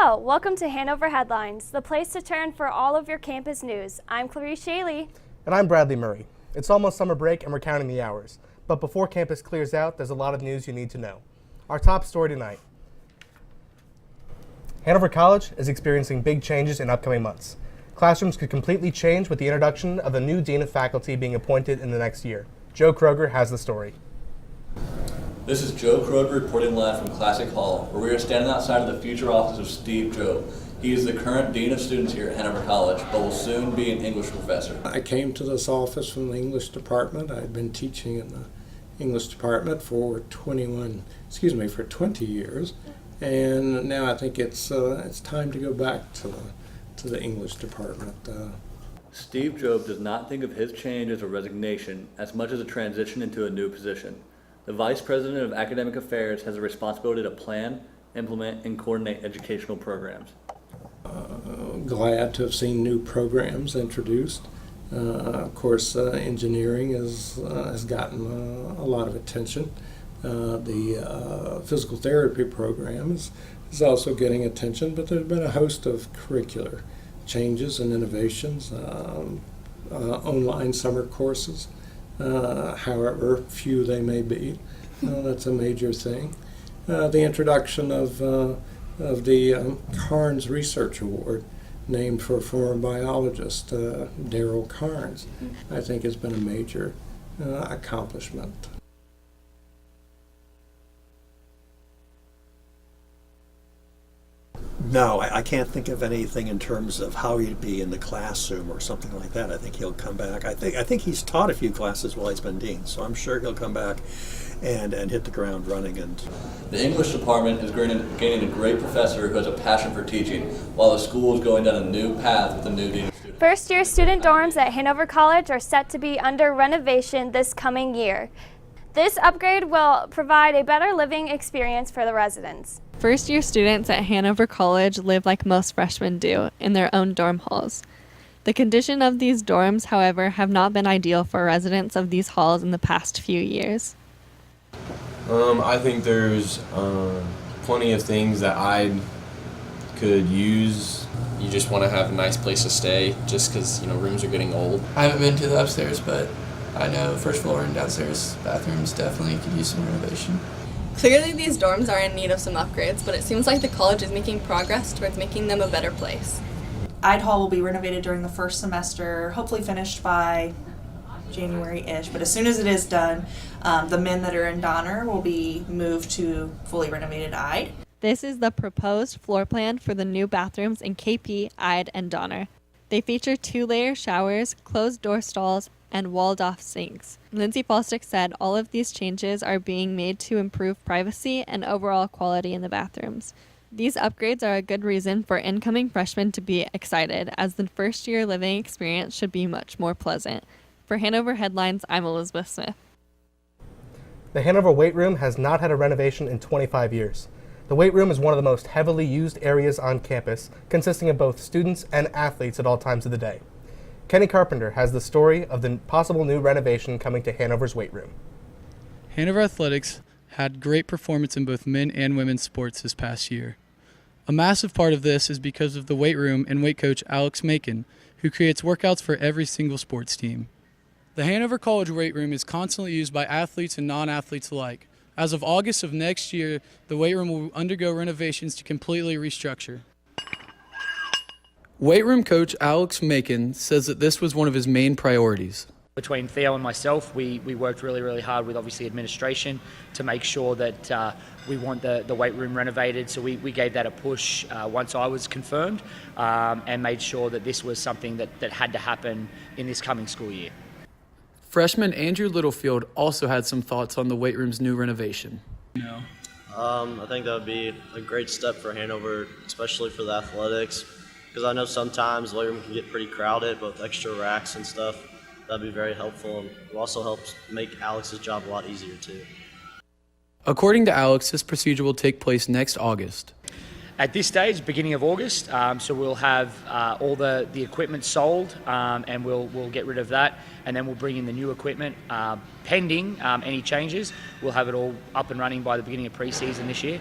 Hello, welcome to Hanover Headlines, the place to turn for all of your campus news. I'm Clarice Shaley. And I'm Bradley Murray. It's almost summer break and we're counting the hours. But before campus clears out, there's a lot of news you need to know. Our top story tonight. Hanover College is experiencing big changes in upcoming months. Classrooms could completely change with the introduction of a new Dean of Faculty being appointed in the next year. Joe Kroger has the story. This is Joe Kroger reporting live from Classic Hall, where we are standing outside of the future office of Steve Jobe. He is the current Dean of Students here at Hanover College, but will soon be an English professor. I came to this office from the English department. I'd been teaching in the English department for 20 years, and now I think it's time to go back to the English department. Steve Jobe does not think of his change as a resignation as much as a transition into a new position. The Vice President of Academic Affairs has a responsibility to plan, implement, and coordinate educational programs. Glad to have seen new programs introduced. Of course, engineering has gotten a lot of attention. The physical therapy program is also getting attention, but there's been a host of curricular changes and innovations, online summer courses. However few they may be, that's a major thing. The introduction of the Carnes Research Award, named for former biologist Darrell Carnes, I think has been a major accomplishment. No, I can't think of anything in terms of how he'd be in the classroom or something like that. I think he'll come back. I think he's taught a few classes while he's been dean, so I'm sure he'll come back and hit the ground running. And the English department is gaining a great professor who has a passion for teaching, while the school is going down a new path with a new Dean of Students. First-year student dorms at Hanover College are set to be under renovation this coming year. This upgrade will provide a better living experience for the residents. First-year students at Hanover College live like most freshmen do, in their own dorm halls. The condition of these dorms, however, have not been ideal for residents of these halls in the past few years. I think there's plenty of things that I could use. You just want to have a nice place to stay, just because rooms are getting old. I haven't been to the upstairs, but I know first floor and downstairs bathrooms definitely could use some renovation. Clearly these dorms are in need of some upgrades, but it seems like the college is making progress towards making them a better place. Ide Hall will be renovated during the first semester, hopefully finished by January-ish, but as soon as it is done, the men that are in Donner will be moved to fully renovated Ide. This is the proposed floor plan for the new bathrooms in KP, Ide, and Donner. They feature 2-layer showers, closed door stalls, and walled-off sinks. Lindsay Falstick said all of these changes are being made to improve privacy and overall quality in the bathrooms. These upgrades are a good reason for incoming freshmen to be excited, as the first-year living experience should be much more pleasant. For Hanover Headlines, I'm Elizabeth Smith. The Hanover Weight Room has not had a renovation in 25 years. The weight room is one of the most heavily used areas on campus, consisting of both students and athletes at all times of the day. Kenny Carpenter has the story of the possible new renovation coming to Hanover's weight room. Hanover Athletics had great performance in both men and women's sports this past year. A massive part of this is because of the weight room and weight coach Alex Macon, who creates workouts for every single sports team. The Hanover College weight room is constantly used by athletes and non-athletes alike. As of August of next year, the weight room will undergo renovations to completely restructure. Weight room coach Alex Macon says that this was one of his main priorities. Between Theo and myself, we worked really hard with obviously administration to make sure that we want the weight room renovated. So we gave that a push once I was confirmed and made sure that this was something that had to happen in this coming school year. Freshman Andrew Littlefield also had some thoughts on the weight room's new renovation. I think that would be a great step for Hanover, especially for the athletics. Because I know sometimes the weight room can get pretty crowded, but with extra racks and stuff, that'd be very helpful. And it also helps make Alex's job a lot easier too. According to Alex, this procedure will take place next August. At this stage, beginning of August, so we'll have all the equipment sold and we'll get rid of that, and then we'll bring in the new equipment. Pending any changes, we'll have it all up and running by the beginning of pre-season this year.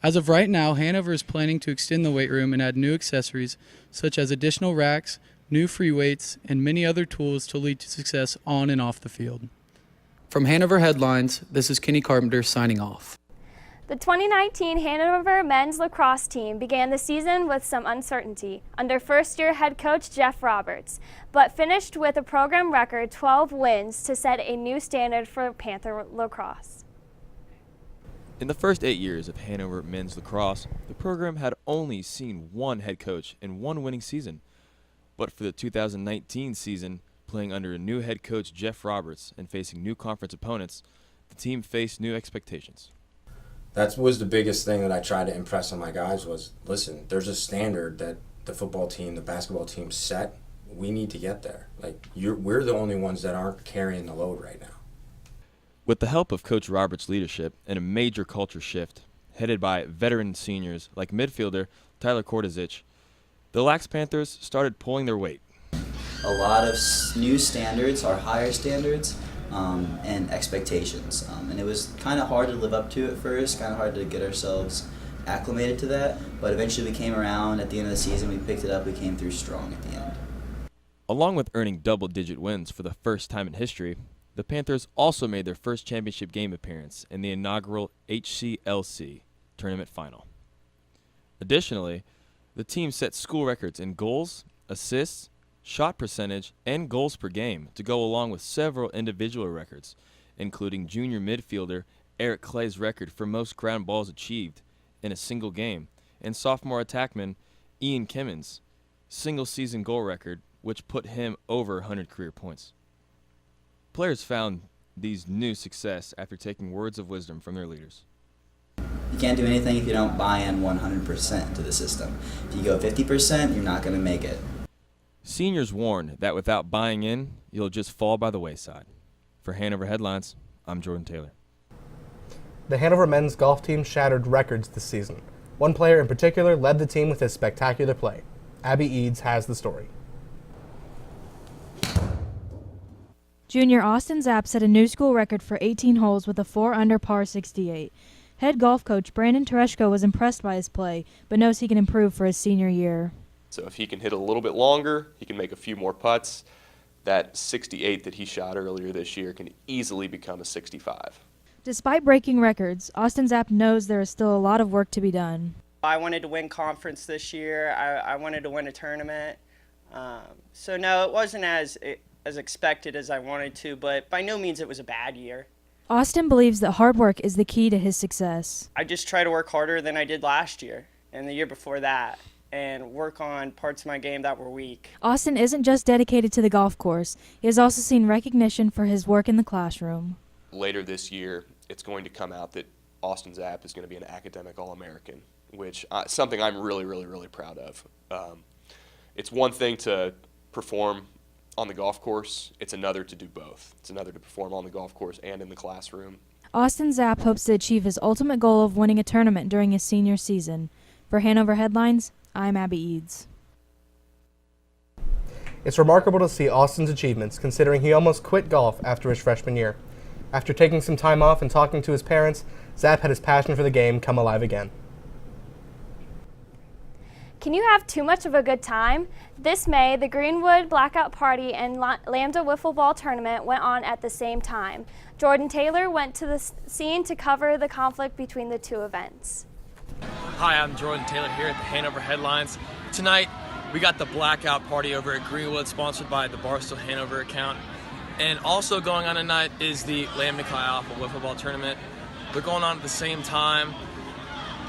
As of right now, Hanover is planning to extend the weight room and add new accessories such as additional racks, new free weights, and many other tools to lead to success on and off the field. From Hanover Headlines, this is Kenny Carpenter signing off. The 2019 Hanover men's lacrosse team began the season with some uncertainty under first-year head coach Jeff Roberts, but finished with a program record 12 wins to set a new standard for Panther lacrosse. In the first 8 years of Hanover men's lacrosse, the program had only seen one head coach and one winning season. But for the 2019 season, playing under a new head coach Jeff Roberts and facing new conference opponents, the team faced new expectations. That was the biggest thing that I tried to impress on my guys was, listen, there's a standard that the football team, the basketball team set. We need to get there. We're the only ones that aren't carrying the load right now. With the help of Coach Roberts' leadership and a major culture shift, headed by veteran seniors like midfielder Tyler Kortazich, the Lax Panthers started pulling their weight. A lot of new standards are higher standards. And expectations. And it was kind of hard to live up to at first, kind of hard to get ourselves acclimated to that, but eventually we came around. At the end of the season, we picked it up, we came through strong at the end. Along with earning double-digit wins for the first time in history, the Panthers also made their first championship game appearance in the inaugural HCLC tournament final. Additionally, the team set school records in goals, assists, shot percentage, and goals per game to go along with several individual records, including junior midfielder Eric Clay's record for most ground balls achieved in a single game, and sophomore attackman Ian Kimmins' single-season goal record, which put him over 100 career points. Players found these new success after taking words of wisdom from their leaders. You can't do anything if you don't buy in 100% to the system. If you go 50%, you're not going to make it. Seniors warn that without buying in, you'll just fall by the wayside. For Hanover Headlines, I'm Jordan Taylor. The Hanover men's golf team shattered records this season. One player in particular led the team with his spectacular play. Abby Eads has the story. Junior Austin Zapp set a new school record for 18 holes with a 4-under par 68. Head golf coach Brandon Tereshko was impressed by his play, but knows he can improve for his senior year. So if he can hit a little bit longer, he can make a few more putts. That 68 that he shot earlier this year can easily become a 65. Despite breaking records, Austin Zapp knows there is still a lot of work to be done. I wanted to win conference this year. I wanted to win a tournament. So no, it wasn't as expected as I wanted to, but by no means it was a bad year. Austin believes that hard work is the key to his success. I just try to work harder than I did last year and the year before that, and work on parts of my game that were weak. Austin isn't just dedicated to the golf course. He has also seen recognition for his work in the classroom. Later this year, it's going to come out that Austin Zapp is going to be an academic All-American, which something I'm really, really, really proud of. It's one thing to perform on the golf course. It's another to do both. It's another to perform on the golf course and in the classroom. Austin Zapp hopes to achieve his ultimate goal of winning a tournament during his senior season. For Hanover Headlines, I'm Abby Eads. It's remarkable to see Austin's achievements, considering he almost quit golf after his freshman year. After taking some time off and talking to his parents, Zapp had his passion for the game come alive again. Can you have too much of a good time? This May, the Greenwood Blackout Party and Lambda Wiffleball Tournament went on at the same time. Jordan Taylor went to the scene to cover the conflict between the two events. Hi, I'm Jordan Taylor here at the Hanover Headlines. Tonight, we got the Blackout Party over at Greenwood, sponsored by the Barstool Hanover account. And also going on tonight is the Lambda Chi Alpha Wiffleball Tournament. They're going on at the same time.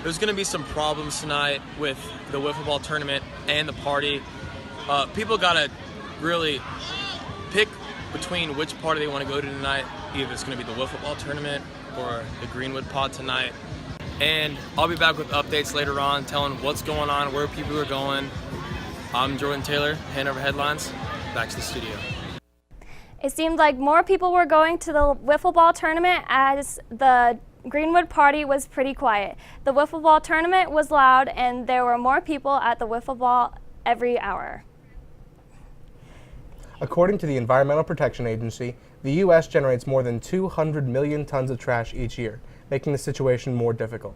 There's going to be some problems tonight with the Wiffleball Tournament and the party. People got to really pick between which party they want to go to tonight. Either it's going to be the Wiffleball Tournament or the Greenwood Pod tonight. And I'll be back with updates later on, telling what's going on, where people are going. I'm Jordan Taylor, Hanover Headlines. Back to the studio. It seemed like more people were going to the Wiffleball Tournament as the Greenwood party was pretty quiet. The Wiffleball Tournament was loud, and there were more people at the Wiffleball every hour. According to the Environmental Protection Agency, the U.S. generates more than 200 million tons of trash each year, making the situation more difficult.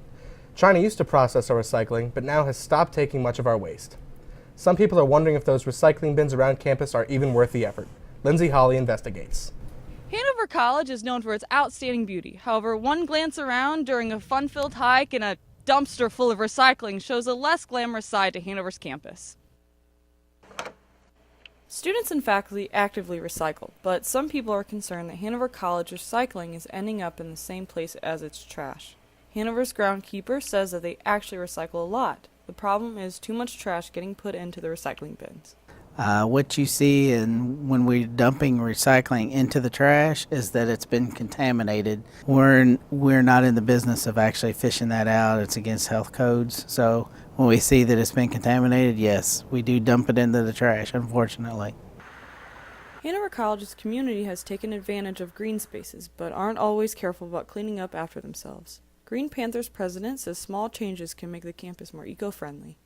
China used to process our recycling, but now has stopped taking much of our waste. Some people are wondering if those recycling bins around campus are even worth the effort. Lindsay Holly investigates. Hanover College is known for its outstanding beauty. However, one glance around during a fun-filled hike in a dumpster full of recycling shows a less glamorous side to Hanover's campus. Students and faculty actively recycle, but some people are concerned that Hanover College recycling is ending up in the same place as its trash. Hanover's groundskeeper says that they actually recycle a lot. The problem is too much trash getting put into the recycling bins. What you see when we're dumping recycling into the trash is that it's been contaminated. We're not in the business of actually fishing that out. It's against health codes. So when we see that it's been contaminated, yes, we do dump it into the trash, unfortunately. Hanover College's community has taken advantage of green spaces, but aren't always careful about cleaning up after themselves. Green Panthers president says small changes can make the campus more eco-friendly.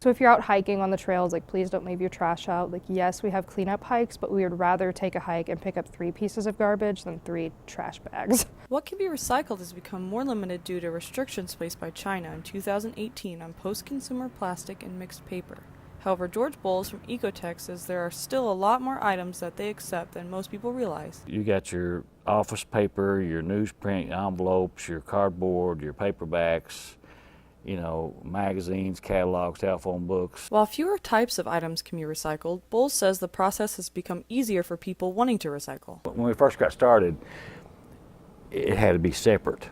So if you're out hiking on the trails, please don't leave your trash out. Yes, we have cleanup hikes, but we would rather take a hike and pick up 3 pieces of garbage than 3 trash bags. What can be recycled has become more limited due to restrictions placed by China in 2018 on post-consumer plastic and mixed paper. However, George Bowles from Ecotech says there are still a lot more items that they accept than most people realize. You got your office paper, your newsprint envelopes, your cardboard, your paperbacks, magazines, catalogs, telephone books. While fewer types of items can be recycled, Bowles says the process has become easier for people wanting to recycle. When we first got started, it had to be separate.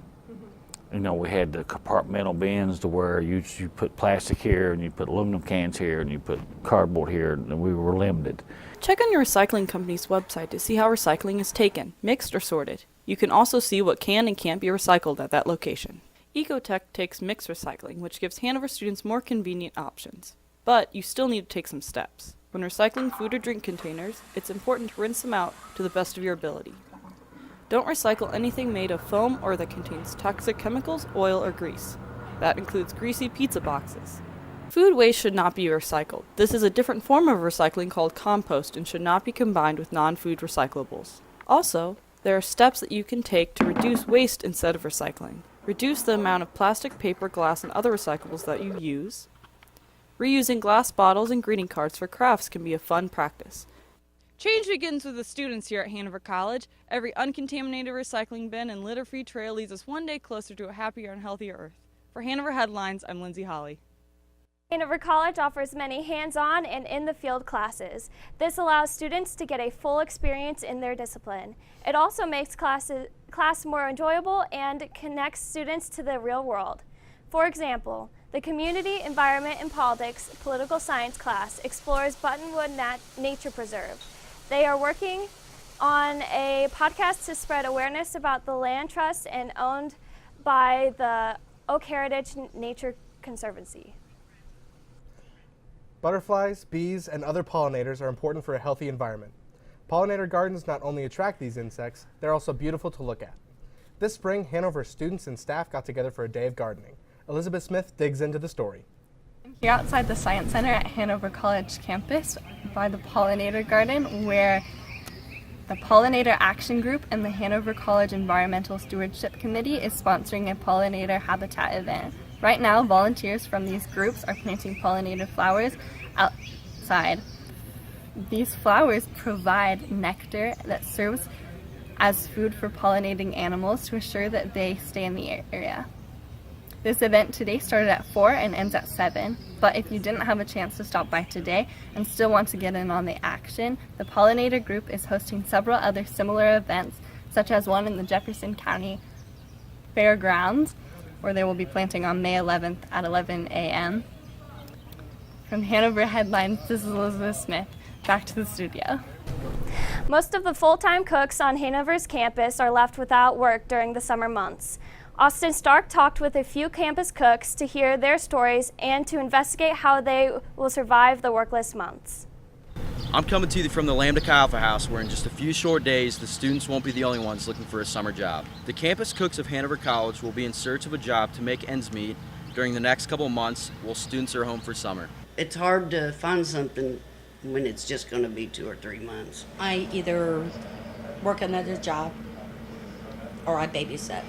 We had the compartmental bins to where you put plastic here and you put aluminum cans here and you put cardboard here, and we were limited. Check on your recycling company's website to see how recycling is taken, mixed or sorted. You can also see what can and can't be recycled at that location. Ecotech takes mixed recycling, which gives Hanover students more convenient options. But you still need to take some steps. When recycling food or drink containers, it's important to rinse them out to the best of your ability. Don't recycle anything made of foam or that contains toxic chemicals, oil, or grease. That includes greasy pizza boxes. Food waste should not be recycled. This is a different form of recycling called compost and should not be combined with non-food recyclables. Also, there are steps that you can take to reduce waste instead of recycling. Reduce the amount of plastic, paper, glass, and other recyclables that you use. Reusing glass bottles and greeting cards for crafts can be a fun practice. Change begins with the students here at Hanover College. Every uncontaminated recycling bin and litter-free trail leads us one day closer to a happier and healthier Earth. For Hanover Headlines, I'm Lindsay Holly. Hanover College offers many hands-on and in-the-field classes. This allows students to get a full experience in their discipline. It also makes class more enjoyable and connects students to the real world. For example, the Community, Environment, and Politics Political Science class explores Buttonwood Nature Preserve. They are working on a podcast to spread awareness about the land trust and owned by the Oak Heritage Nature Conservancy. Butterflies, bees, and other pollinators are important for a healthy environment. Pollinator gardens not only attract these insects, they're also beautiful to look at. This spring, Hanover students and staff got together for a day of gardening. Elizabeth Smith digs into the story. I'm here outside the Science Center at Hanover College campus by the Pollinator Garden, where the Pollinator Action Group and the Hanover College Environmental Stewardship Committee is sponsoring a pollinator habitat event. Right now, volunteers from these groups are planting pollinator flowers outside. These flowers provide nectar that serves as food for pollinating animals to ensure that they stay in the area. This event today started at 4 and ends at 7, but if you didn't have a chance to stop by today and still want to get in on the action, the Pollinator Group is hosting several other similar events, such as one in the Jefferson County Fairgrounds, where they will be planting on May 11th at 11 a.m. From Hanover Headlines, this is Elizabeth Smith. Back to the studio. Most of the full-time cooks on Hanover's campus are left without work during the summer months. Austin Stark talked with a few campus cooks to hear their stories and to investigate how they will survive the workless months. I'm coming to you from the Lambda Alpha House, where in just a few short days, the students won't be the only ones looking for a summer job. The campus cooks of Hanover College will be in search of a job to make ends meet during the next couple months while students are home for summer. It's hard to find something when it's just going to be 2 or 3 months. I either work another job or I babysit.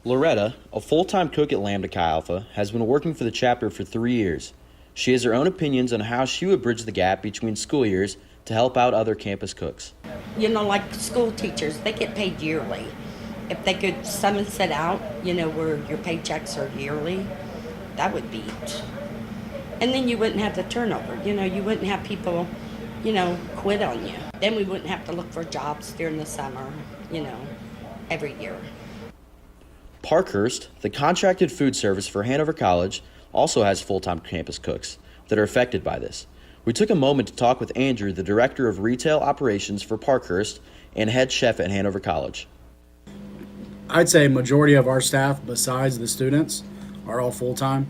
Loretta, a full-time cook at Lambda Chi Alpha, has been working for the chapter for 3 years. She has her own opinions on how she would bridge the gap between school years to help out other campus cooks. You know, like school teachers, they get paid yearly. If they could summons it out, you know, where your paychecks are yearly, that would be it. And then you wouldn't have the turnover. You know, you wouldn't have people, you know, quit on you. Then we wouldn't have to look for jobs during the summer, you know, every year. Parkhurst, the contracted food service for Hanover College, also has full-time campus cooks that are affected by this. We took a moment to talk with Andrew, the director of retail operations for Parkhurst and head chef at Hanover College. I'd say majority of our staff, besides the students, are all full-time.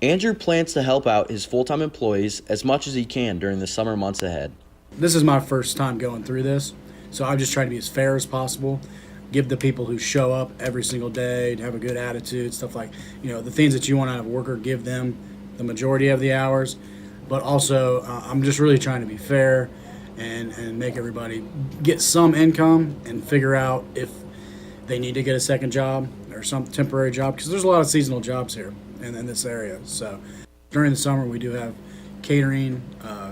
Andrew plans to help out his full-time employees as much as he can during the summer months ahead. This is my first time going through this, so I'm just trying to be as fair as possible. Give the people who show up every single day to have a good attitude, stuff like, you know, the things that you want out of a worker, give them the majority of the hours. But also, I'm just really trying to be fair and make everybody get some income and figure out if they need to get a second job or some temporary job, because there's a lot of seasonal jobs here in this area. So during the summer, we do have catering,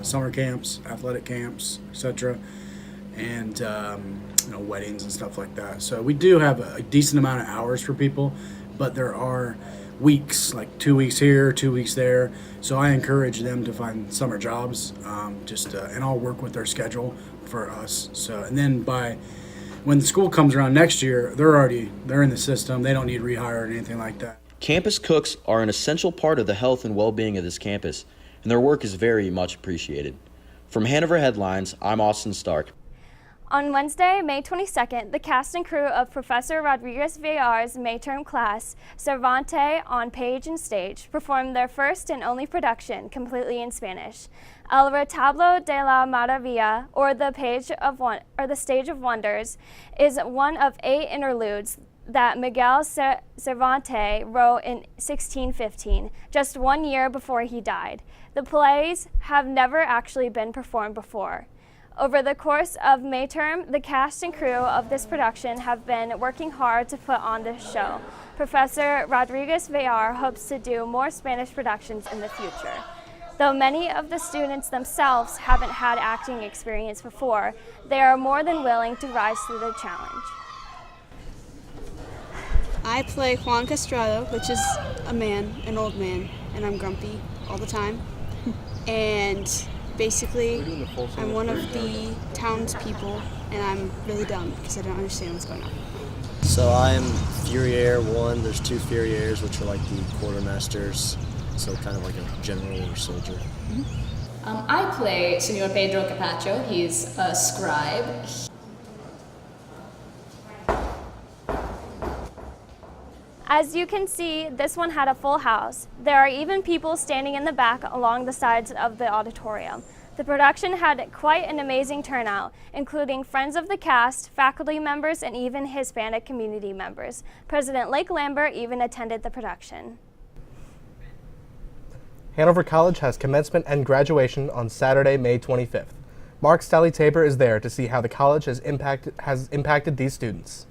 summer camps, athletic camps, etc., and you know, weddings and stuff like that. So we do have a decent amount of hours for people, but there are weeks, like 2 weeks here, 2 weeks there. So I encourage them to find summer jobs, and I'll work with their schedule for us. So, and then when the school comes around next year, they're in the system. They don't need rehire or anything like that. Campus cooks are an essential part of the health and well-being of this campus, and their work is very much appreciated. From Hanover Headlines, I'm Austin Stark. On Wednesday, May 22nd, the cast and crew of Professor Rodriguez Villar's May term class, Cervante on Page and Stage, performed their first and only production completely in Spanish. El Retablo de la Maravilla, or the Stage of Wonders, is one of 8 interludes that Miguel Cervantes wrote in 1615, just 1 year before he died. The plays have never actually been performed before. Over the course of May term, the cast and crew of this production have been working hard to put on this show. Professor Rodriguez Villar hopes to do more Spanish productions in the future. Though many of the students themselves haven't had acting experience before, they are more than willing to rise to the challenge. I play Juan Castrado, which is an old man, and I'm grumpy all the time. And basically, I'm one of the townspeople, and I'm really dumb because I don't understand what's going on. So I'm Furier 1. There's 2 Furiers, which are like the quartermasters, so kind of like a general or soldier. I play Senor Pedro Capacho. He's a scribe. As you can see, this one had a full house. There are even people standing in the back along the sides of the auditorium. The production had quite an amazing turnout, including friends of the cast, faculty members, and even Hispanic community members. President Lake Lambert even attended the production. Hanover College has commencement and graduation on Saturday, May 25th. Mark Stally-Tabor is there to see how the college has impacted these students.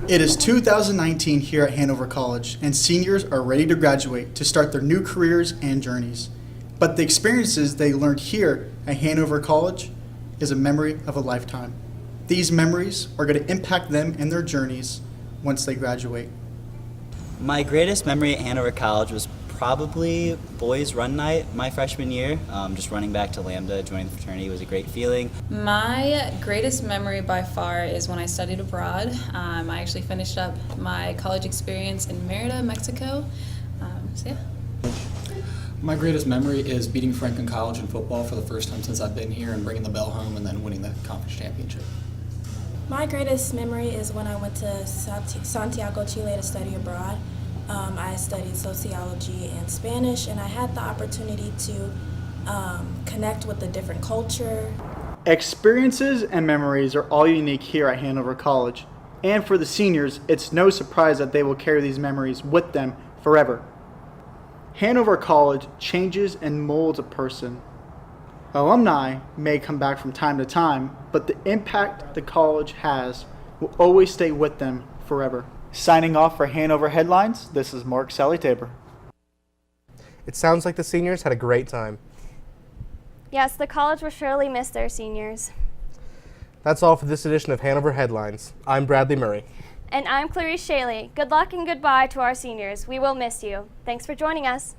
It is 2019 here at Hanover College, and seniors are ready to graduate to start their new careers and journeys. But the experiences they learned here at Hanover College is a memory of a lifetime. These memories are going to impact them and their journeys once they graduate. My greatest memory at Hanover College was probably boys run night my freshman year. Just running back to Lambda, joining the fraternity was a great feeling. My greatest memory by far is when I studied abroad. I actually finished up my college experience in Merida, Mexico. So yeah. My greatest memory is beating Franklin College in football for the first time since I've been here and bringing the bell home and then winning the conference championship. My greatest memory is when I went to Santiago, Chile to study abroad. I studied sociology and Spanish, and I had the opportunity to connect with a different culture. Experiences and memories are all unique here at Hanover College. And for the seniors, it's no surprise that they will carry these memories with them forever. Hanover College changes and molds a person. Alumni may come back from time to time, but the impact the college has will always stay with them forever. Signing off for Hanover Headlines, this is Mark Sally-Tabor. It sounds like the seniors had a great time. Yes, the college will surely miss their seniors. That's all for this edition of Hanover Headlines. I'm Bradley Murray. And I'm Clarice Shaley. Good luck and goodbye to our seniors. We will miss you. Thanks for joining us.